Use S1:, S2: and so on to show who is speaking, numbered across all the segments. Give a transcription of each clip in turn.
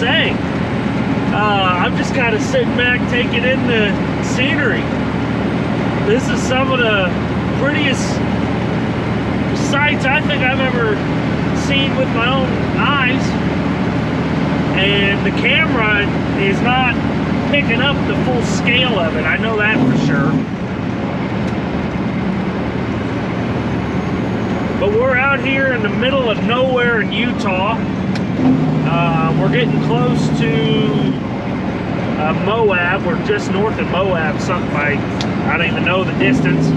S1: say. I'm just kind of sitting back taking in the scenery. This is some of the prettiest sights I think I've ever seen with my own eyes. And the camera is not picking up the full scale of it. I know that for sure. But we're out here in the middle of nowhere in Utah. We're getting close to Moab. We're just north of Moab, something like, I don't even know the distance.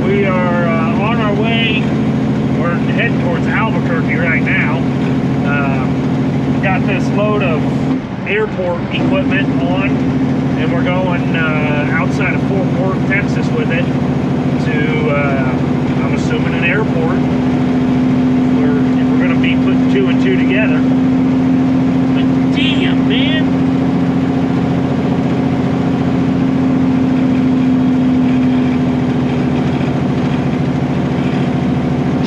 S1: We are on our way. We're heading towards Albuquerque right now. Got this load of airport equipment on, and we're going outside of Fort Worth, Texas with it to, I'm assuming, an airport. If we're going to be putting 2 and 2 together. But damn, man.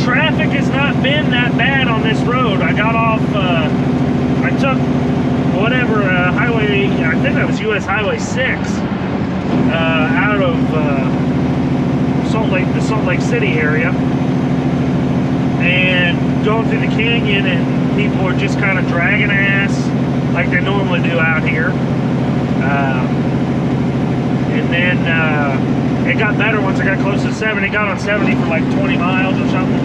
S1: Traffic has not been that bad on this road. I got off, I took whatever highway, I think that was US Highway 6, out of the Salt Lake City area, and going through the canyon, and people are just kind of dragging ass like they normally do out here. And then it got better once I got close to 70. Got on 70 for like 20 miles or something.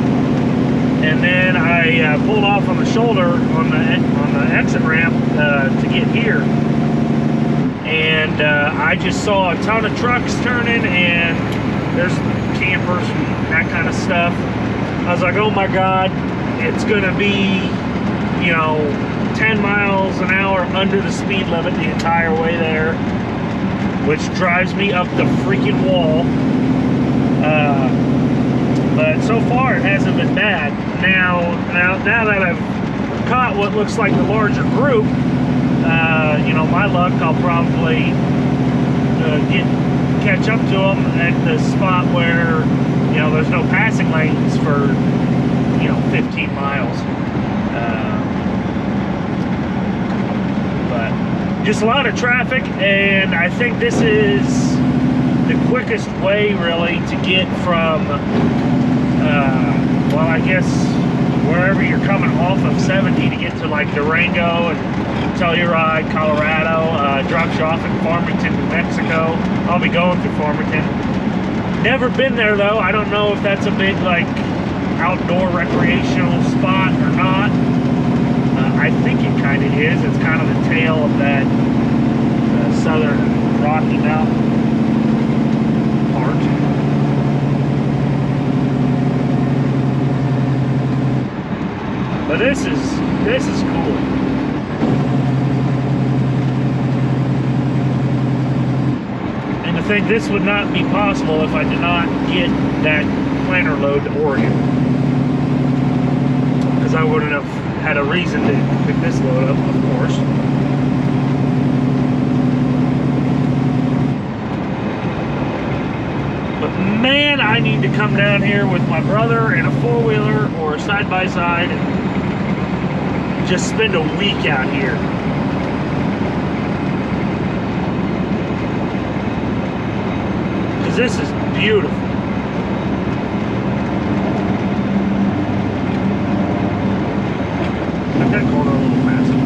S1: And then I pulled off on the shoulder on the exit ramp to get here. And I just saw a ton of trucks turning, and there's campers and that kind of stuff. I was like, oh my God, it's gonna be, you know, 10 miles an hour under the speed limit the entire way there, which drives me up the freaking wall. But so far it hasn't been bad. Now that I've caught what looks like the larger group, you know, my luck, I'll probably catch up to them at the spot where, you know, there's no passing lanes for, you know, 15 miles. But just a lot of traffic, and I think this is the quickest way really to get from, well, I guess wherever you're coming off of 70 to get to like Durango and Telluride, Colorado, drops you off in Farmington, New Mexico. I'll be going through Farmington. Never been there though. I don't know if that's a big like outdoor recreational spot or not. I think it kind of is. It's kind of the tail of that southern Rocky Mountain part. But this is cool. And to think this would not be possible if I did not get that planter load to Oregon, because I wouldn't have had a reason to pick this load up, of course. But man, I need to come down here with my brother in a four-wheeler or a side-by-side and just spend a week out here. Because this is beautiful. Got that corner a little faster.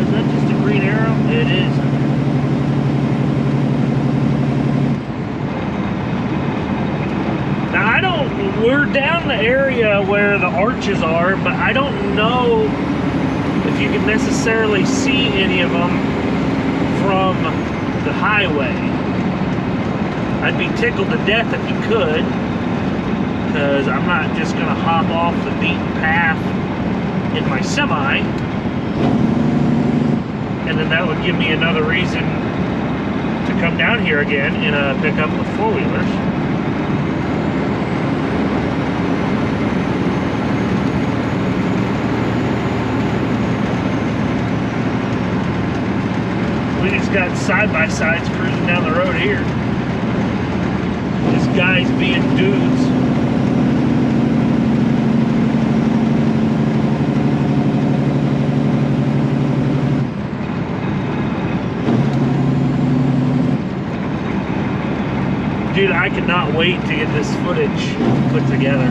S1: Is that just a green arrow? It is. Now I don't, we're down the area where the arches are, but I don't know if you can necessarily see any of them from the highway. I'd be tickled to death if you could, because I'm not just going to hop off the beaten path in my semi, and then that would give me another reason to come down here again and pick up the four-wheelers. We just got side-by-sides cruising down the road here. Just guys being dudes. Dude, I could not wait to get this footage put together.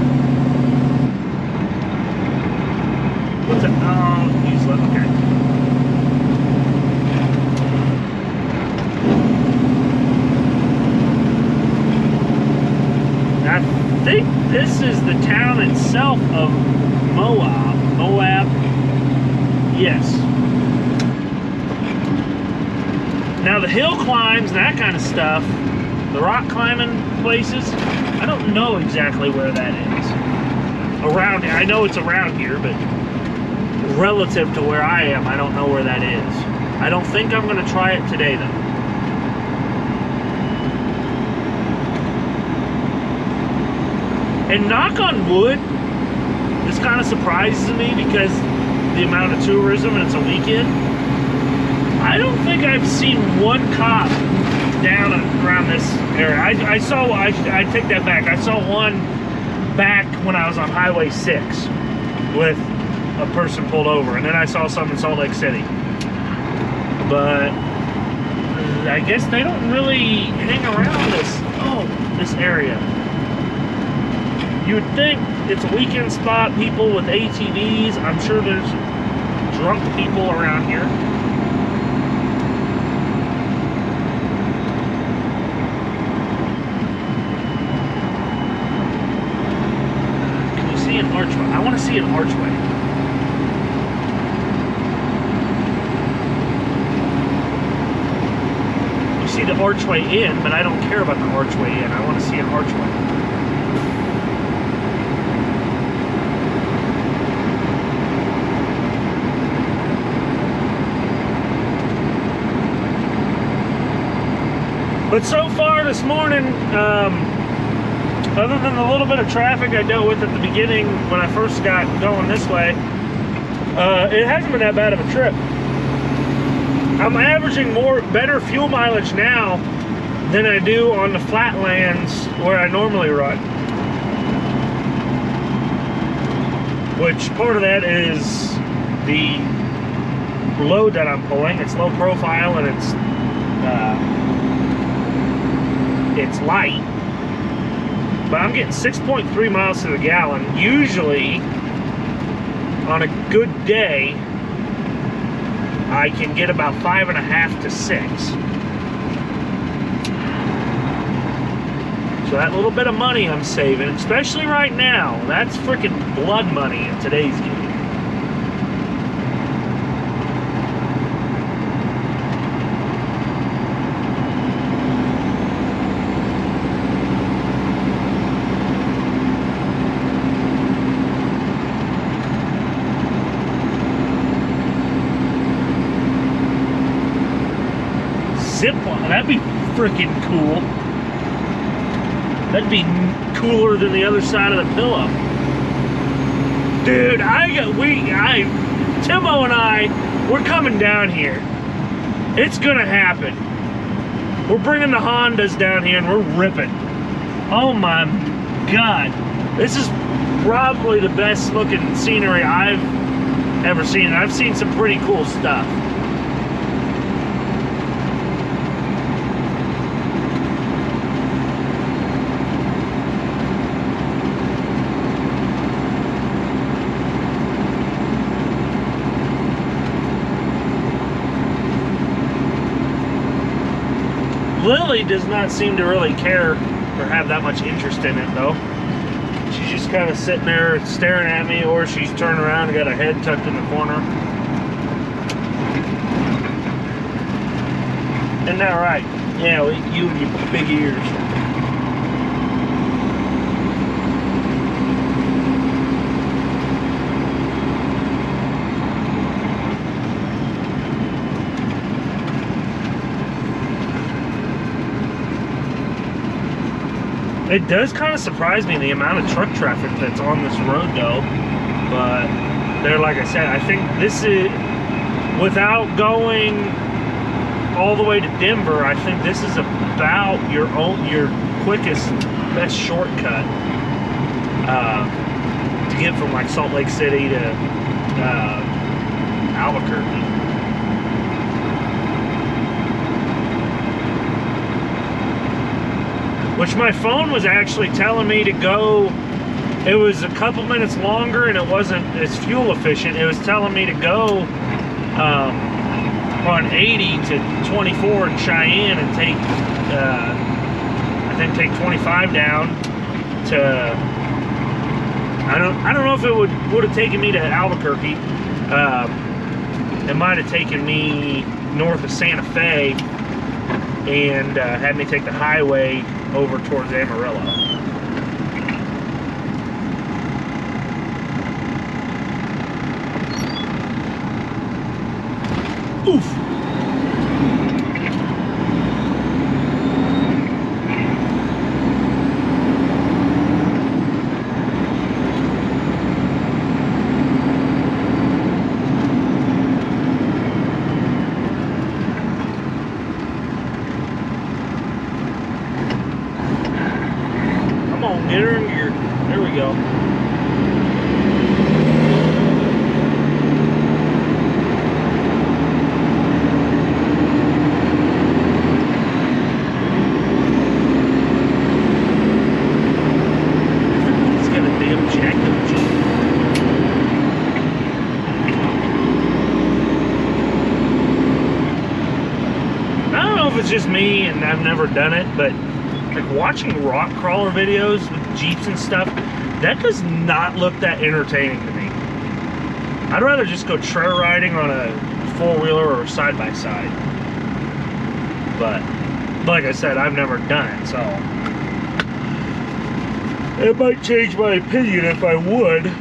S1: What's it? Oh, use left. Okay. I think this is the town itself of Moab. Moab? Yes. Now the hill climbs and that kind of stuff, the rock climbing places, I don't know exactly where that is. Around, I know it's around here, but relative to where I am, I don't know where that is. I don't think I'm going to try it today though. And knock on wood, this kind of surprises me because the amount of tourism and it's a weekend. I don't think I've seen one cop down around this area. I take that back. I saw one back when I was on Highway 6 with a person pulled over, and then I saw some in Salt Lake City. But I guess they don't really hang around this area. You would think it's a weekend spot, people with ATVs. I'm sure there's drunk people around here. Can you see an archway? I want to see an archway. You see the archway in, but I don't care about the archway in. I want to see an archway. But so far this morning, other than the little bit of traffic I dealt with at the beginning when I first got going this way, it hasn't been that bad of a trip. I'm averaging better fuel mileage now than I do on the flatlands where I normally run. Which part of that is the load that I'm pulling. It's low profile and it's light, but I'm getting 6.3 miles to the gallon. Usually, on a good day, I can get about 5.5 to 6. So that little bit of money I'm saving, especially right now, that's freaking blood money in today's game. Zip line, that'd be freaking cool. That'd be cooler than the other side of the pillow. Dude, Timo and I, we're coming down here. It's gonna happen. We're bringing the Hondas down here and we're ripping. Oh my God. This is probably the best looking scenery I've ever seen. And I've seen some pretty cool stuff. Lily does not seem to really care or have that much interest in it though. She's just kind of sitting there staring at me, or she's turned around and got her head tucked in the corner. Isn't that right? Yeah, you and your big ears. It does kind of surprise me the amount of truck traffic that's on this road though, but there, like I said, I think this is, without going all the way to Denver, I think this is about your quickest, best shortcut to get from like Salt Lake City to Albuquerque. which my phone was actually telling me to go. It was a couple minutes longer and it wasn't as fuel efficient. It was telling me to go on 80 to 24 in Cheyenne and take, I think take 25 down to, I don't know if it would have taken me to Albuquerque. It might have taken me north of Santa Fe and had me take the highway over towards Amarillo. Oof. Come on, get her in gear. There we go. It's just me and I've never done it, but like watching rock crawler videos with Jeeps and stuff, that does not look that entertaining to me. I'd rather just go trail riding on a four-wheeler or side-by-side. But like I said, I've never done it, so it might change my opinion if I would.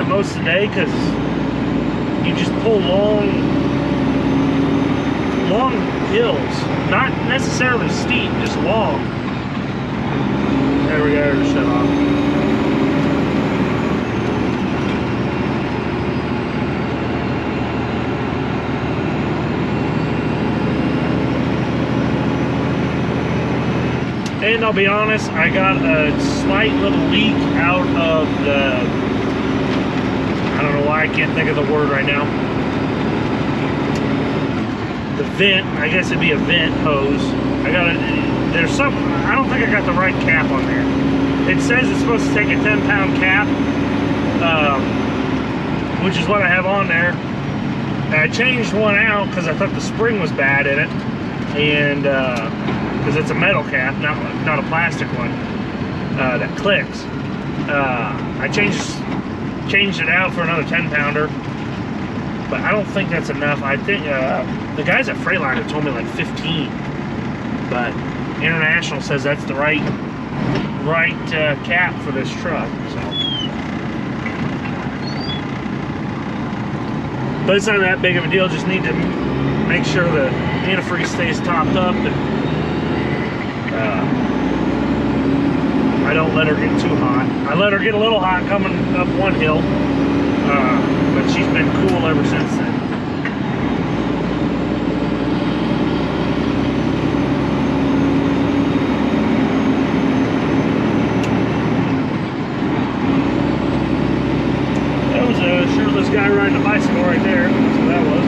S1: Most of the day because you just pull long hills, not necessarily steep, just long. There we go, to shut off. And I'll be honest, I got a slight little leak out of the, I don't know why I can't think of the word right now. The vent, I guess it'd be a vent hose. There's some, I don't think I got the right cap on there. It says it's supposed to take a 10-pound cap, which is what I have on there. And I changed one out because I thought the spring was bad in it. And, because it's a metal cap, not a plastic one, that clicks. I changed it out for another 10-pounder, but I don't think that's enough. I think the guys at Freightliner told me like 15, but International says that's the right cap for this truck. So, but it's not that big of a deal. Just need to make sure the antifreeze stays topped up and I don't let her get too hot. I let her get a little hot coming up one hill, but she's been cool ever since then. That was a shirtless guy riding a bicycle right there. That's what that was.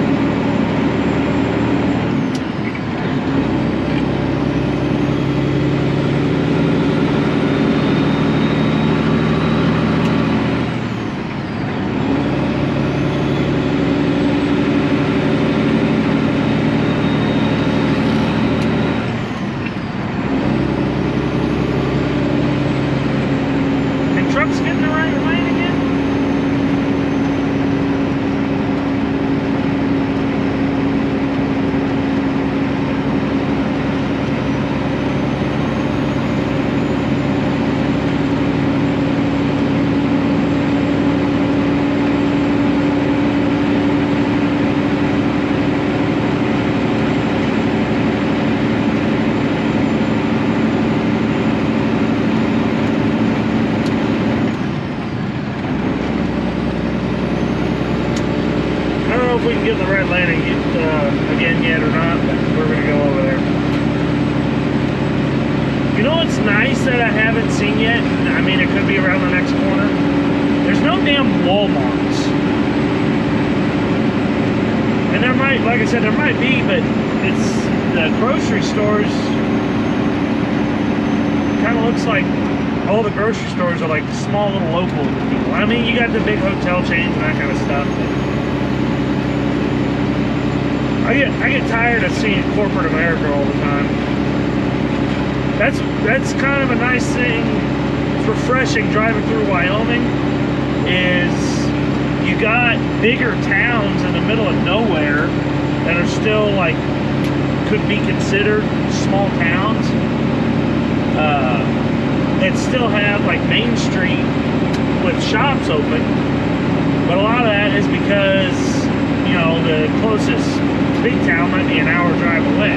S1: we can get the Red Landing again yet or not, but we're gonna go over there. You know what's nice that I haven't seen yet? I mean, it could be around the next corner. There's no damn Walmarts. And there might, like I said, there might be, but it's the grocery stores. Kind of looks like all the grocery stores are like small little local people. I mean, you got the big hotel chains and that kind of stuff. I get tired of seeing corporate America all the time. That's kind of a nice thing. It's refreshing driving through Wyoming. Is you got bigger towns in the middle of nowhere that are still like could be considered small towns. That still have like Main Street with shops open, but a lot of that is because, you know, the closest big town might be an hour drive away.